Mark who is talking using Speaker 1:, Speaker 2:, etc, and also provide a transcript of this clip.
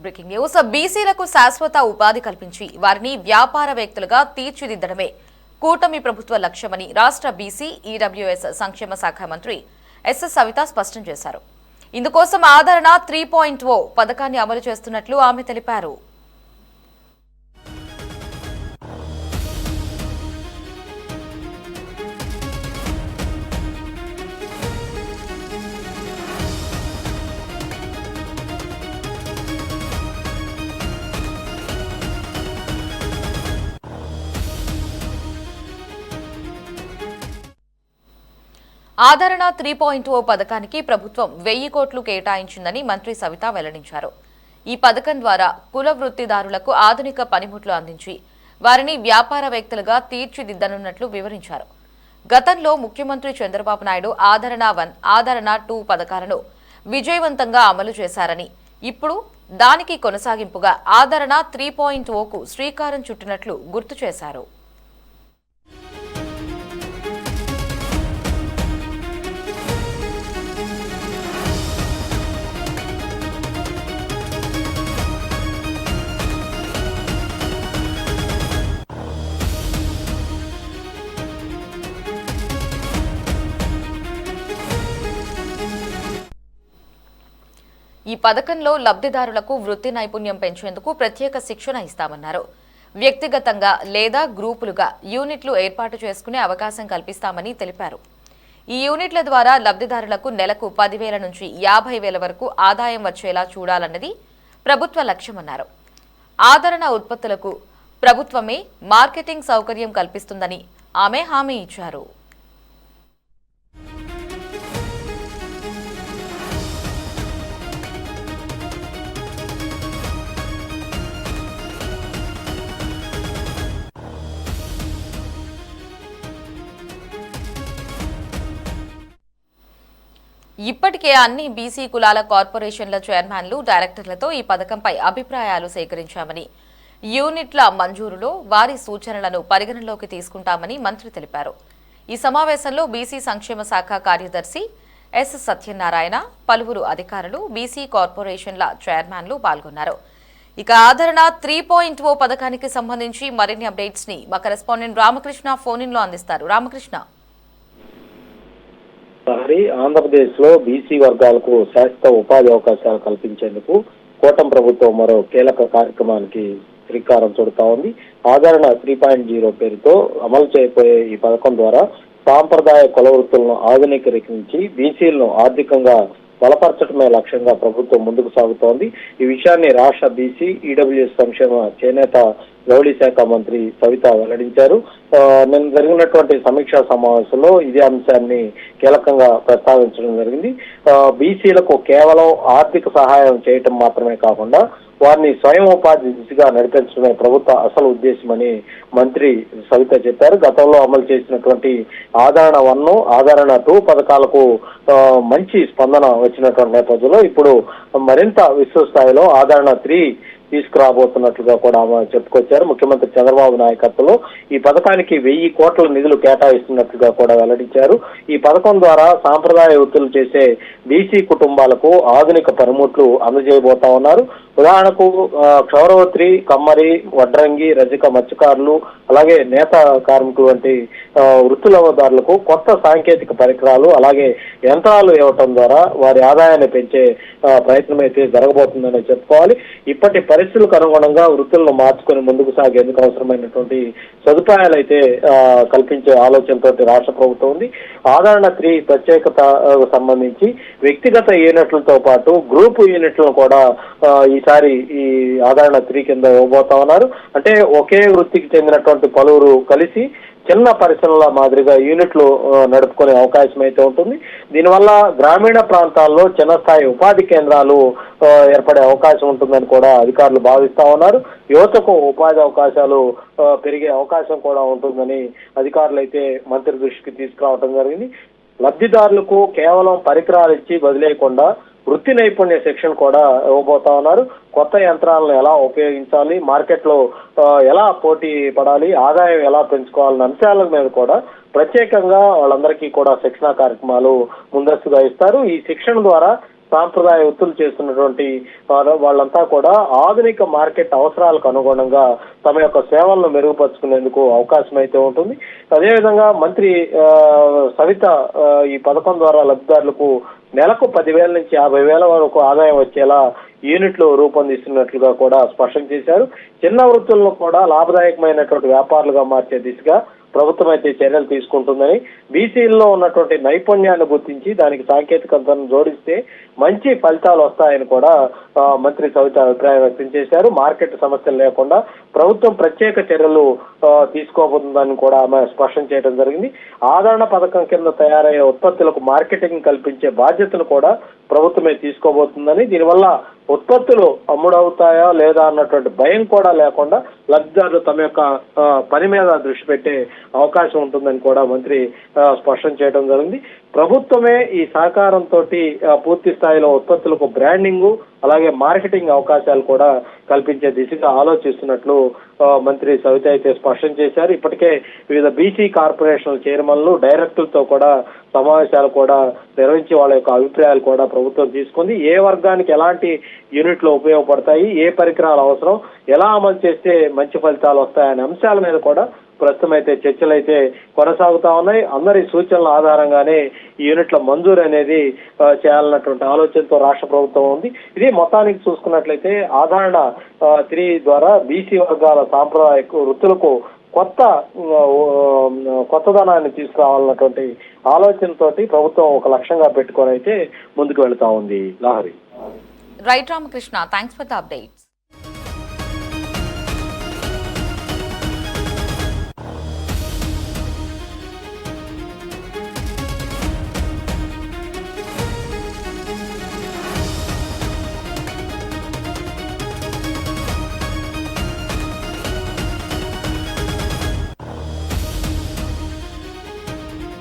Speaker 1: Breaking news. బీసీలకు శాశ్వత ఉపాధి కల్పించి వారిని వ్యాపారవేత్తలుగా తీర్చిదిద్దడమే కూటమి ప్రభుత్వ లక్ష్యమని రాష్ట్ర బీసీ ఈడబ్ల్యూఎస్ సంక్షేమ శాఖ మంత్రి ఎస్ సవిత స్పష్టం చేశారు. ఇందుకోసం ఆదరణ 3.0 పథకాన్ని అమలు చేస్తున్నట్లు ఆమె తెలిపారు. ఆదరణ 3.0 పథకానికి ప్రభుత్వం 1000 కోట్లు కేటాయించిందని మంత్రి సవిత వెల్లడించారు. ఈ పథకం ద్వారా కుల వృత్తిదారులకు ఆధునిక పనిముట్లు అందించి వారిని వ్యాపారవేత్తలుగా తీర్చిదిద్దనున్నట్లు వివరించారు. గతంలో ముఖ్యమంత్రి చంద్రబాబు నాయుడు ఆదరణ 1, ఆదరణ 2 పథకాలను విజయవంతంగా అమలు చేశారని, ఇప్పుడు దానికి కొనసాగింపుగా ఆదరణ 3.0కు శ్రీకారం చుట్టినట్లు గుర్తు చేశారు. ఈ పథకంలో లబ్ధిదారులకు వృత్తి నైపుణ్యం పెంచేందుకు ప్రత్యేక శిక్షణ ఇస్తామన్నారు. వ్యక్తిగతంగా లేదా గ్రూపులుగా యూనిట్లు ఏర్పాటు చేసుకునే అవకాశం కల్పిస్తామని తెలిపారు. ఈ యూనిట్ల ద్వారా లబ్ధిదారులకు నెలకు 10,000 నుంచి 50,000 వరకు ఆదాయం వచ్చేలా చూడాలన్నది ప్రభుత్వ లక్ష్యమన్నారు. ఆదరణ ఉత్పత్తులకు ప్రభుత్వమే మార్కెటింగ్ సౌకర్యం కల్పిస్తుందని ఆమె హామీ ఇచ్చారు. ఇప్పటికే అన్ని బీసీ కులాల కార్పొరేషన్ల చైర్మన్లు, డైరెక్టర్లతో ఈ పథకంపై అభిప్రాయాలు సేకరించామని, యూనిట్ల మంజూరులో వారి సూచనలను పరిగణలోకి తీసుకుంటామని మంత్రి తెలిపారు. ఈ సమావేశంలో బీసీ సంక్షేమ శాఖ కార్యదర్శి ఎస్ సత్యనారాయణ, పలువురు అధికారులు, బీసీ కార్పొరేషన్ల చైర్మన్లు పాల్గొన్నారు. ఇక ఆదరణ 3.0 పథకానికి సంబంధించి మరిన్ని అప్డేట్స్ ని మా కరెస్పాండెంట్ రామకృష్ణ ఫోన్ ఇన్ లో అందిస్తారు. రామకృష్ణ.
Speaker 2: ఆంధ్రప్రదేశ్ లో బీసీ వర్గాలకు శాశ్వత ఉపాధి అవకాశాలు కల్పించేందుకు కూటమి ప్రభుత్వం మరో కీలక కార్యక్రమానికి శ్రీకారం చుడతా ఉంది. ఆదరణ 3.0 పేరుతో అమలు చేయబోయే ఈ పథకం ద్వారా సాంప్రదాయ కుల వృత్తులను ఆధునీకరించి బీసీలను ఆర్థికంగా బలపరచడమే లక్ష్యంగా ప్రభుత్వం ముందుకు సాగుతోంది. ఈ విషయాన్ని రాష్ట్ర బీసీ ఈడబ్ల్యూఎస్ సంక్షేమ చేనేత జౌళి శాఖ మంత్రి సవిత వెల్లడించారు. నిన్న జరిగినటువంటి సమీక్షా సమావేశంలో ఇదే అంశాన్ని కీలకంగా ప్రస్తావించడం జరిగింది. బీసీలకు కేవలం ఆర్థిక సహాయం చేయటం మాత్రమే కాకుండా వారిని స్వయం ఉపాధి దిశగా నడిపించడమే ప్రభుత్వ అసలు ఉద్దేశమని మంత్రి సవిత చెప్పారు. గతంలో అమలు చేసినటువంటి ఆదరణ 1, ఆదరణ 2 పథకాలకు మంచి స్పందన వచ్చినటువంటి నేపథ్యంలో ఇప్పుడు మరింత విస్తృత స్థాయిలో ఆదరణ 3 తీసుకురాబోతున్నట్లుగా కూడా చెప్పుకొచ్చారు. ముఖ్యమంత్రి చంద్రబాబు నాయకత్వంలో ఈ పథకానికి 1000 కోట్ల నిధులు కేటాయిస్తున్నట్లుగా కూడా వెల్లడించారు. ఈ పథకం ద్వారా సాంప్రదాయ వృత్తులు చేసే బీసీ కుటుంబాలకు ఆధునిక పనిముట్లు అందజేయబోతా ఉన్నారు. ఉదాహరణకు క్షౌరవత్రి, కమ్మరి, వడ్రంగి, రజక, మత్స్యకారులు, అలాగే నేత కార్మికులు వంటి వృత్తులదారులకు కొత్త సాంకేతిక పరికరాలు, అలాగే యంత్రాలు ఇవ్వటం ద్వారా వారి ఆదాయాన్ని పెంచే ప్రయత్నం అయితే జరగబోతుందని చెప్పుకోవాలి. ఇప్పటి పరిస్థితులకు అనుగుణంగా వృత్తులను మార్చుకొని ముందుకు సాగేందుకు అవసరమైనటువంటి సదుపాయాలు అయితే కల్పించే ఆలోచనతో రాష్ట్ర ప్రభుత్వం ఉంది. ఆదరణ 3 ప్రత్యేకతకు సంబంధించి వ్యక్తిగత యూనిట్లతో పాటు గ్రూప్ యూనిట్లను కూడా ఈసారి ఈ ఆదరణ 3 కింద ఇవ్వబోతా ఉన్నారు. అంటే ఒకే వృత్తికి చెందినటువంటి పలువురు కలిసి చిన్న పరిశ్రమల మాదిరిగా యూనిట్లు నడుపుకునే అవకాశం అయితే ఉంటుంది. దీనివల్ల గ్రామీణ ప్రాంతాల్లో చిన్న స్థాయి ఉపాధి కేంద్రాలు ఏర్పడే అవకాశం ఉంటుందని కూడా అధికారులు భావిస్తా ఉన్నారు. యువతకు ఉపాధి అవకాశాలు పెరిగే అవకాశం కూడా ఉంటుందని అధికారులు అయితే మంత్రి దృష్టికి తీసుకురావడం జరిగింది. లబ్ధిదారులకు కేవలం పరికరాలు ఇచ్చి వదిలేయకుండా వృత్తి నైపుణ్య శిక్షణ కూడా ఇవ్వబోతా ఉన్నారు. కొత్త యంత్రాలను ఎలా ఉపయోగించాలి, మార్కెట్లో ఎలా పోటీ పడాలి, ఆదాయం ఎలా పెంచుకోవాలన్న అంశాల మీద కూడా ప్రత్యేకంగా వాళ్ళందరికీ కూడా శిక్షణా కార్యక్రమాలు ముందస్తుగా ఇస్తారు. ఈ శిక్షణ ద్వారా సాంప్రదాయ వృత్తులు చేస్తున్నటువంటి వాళ్ళంతా కూడా ఆధునిక మార్కెట్ అవసరాలకు అనుగుణంగా తమ యొక్క సేవలను మెరుగుపరుచుకునేందుకు అవకాశం అయితే ఉంటుంది. అదేవిధంగా మంత్రి సవిత ఈ పథకం ద్వారా లబ్ధిదారులకు నెలకు 10,000 నుంచి 50,000 వరకు ఆదాయం వచ్చేలా యూనిట్లు రూపొందిస్తున్నట్లుగా కూడా స్పష్టం చేశారు. చిన్న వృత్తులను కూడా లాభదాయకమైనటువంటి వ్యాపారులుగా మార్చే దిశగా ప్రభుత్వం అయితే చర్యలు తీసుకుంటుందని, బీసీల్లో ఉన్నటువంటి నైపుణ్యాన్ని గుర్తించి దానికి సాంకేతికతను జోడిస్తే మంచి ఫలితాలు వస్తాయని కూడా మంత్రి సవిత అభిప్రాయం వ్యక్తం చేశారు. మార్కెట్ సమస్యలు లేకుండా ప్రభుత్వం ప్రత్యేక చర్యలు తీసుకోబోతుందని కూడా ఆమె స్పష్టం చేయడం జరిగింది. ఆదరణ పథకం కింద తయారయ్యే ఉత్పత్తులకు మార్కెటింగ్ కల్పించే బాధ్యతను కూడా ప్రభుత్వమే తీసుకోబోతుందని, దీనివల్ల ఉత్పత్తులు అమ్ముడవుతాయా లేదా అన్నటువంటి భయం కూడా లేకుండా లబ్ధిదారులు తమ యొక్క పని మీద దృష్టి పెట్టే అవకాశం ఉంటుందని కూడా మంత్రి స్పష్టం చేయడం జరిగింది. ప్రభుత్వమే ఈ సహకారంతో పూర్తి స్థాయిలో ఉత్పత్తులకు బ్రాండింగ్ అలాగే మార్కెటింగ్ అవకాశాలు కూడా కల్పించే దిశగా ఆలోచిస్తున్నట్లు మంత్రి సవిత అయితే స్పష్టం చేశారు. ఇప్పటికే వివిధ బీసీ కార్పొరేషన్ల చైర్మన్లు డైరెక్టర్లతో కూడా సమావేశాలు కూడా నిర్వహించి వాళ్ళ యొక్క అభిప్రాయాలు కూడా ప్రభుత్వం తీసుకుంది. ఏ వర్గానికి ఎలాంటి యూనిట్లు ఉపయోగపడతాయి, ఏ పరికరాలు అవసరం, ఎలా అమలు చేస్తే మంచి ఫలితాలు వస్తాయనే అంశాల మీద కూడా ప్రస్తుతం అయితే చర్చలు అయితే కొనసాగుతా ఉన్నాయి. అందరి సూచనల ఆధారంగానే ఈ యూనిట్ల మంజూరు అనేది చేయాలన్నటువంటి ఆలోచనతో రాష్ట్ర ప్రభుత్వం ఉంది. ఇది మొత్తానికి చూసుకున్నట్లయితే ఆదరణ 3 ద్వారా బీసీ వర్గాల సాంప్రదాయ వృత్తులకు కొత్తదనాన్ని తీసుకురావాలన్నటువంటి ఆలోచనతోటి ప్రభుత్వం ఒక లక్ష్యంగా పెట్టుకొని అయితే ముందుకు వెళ్తా ఉంది. Lahari.
Speaker 1: Right Ramakrishna, thanks for the updates.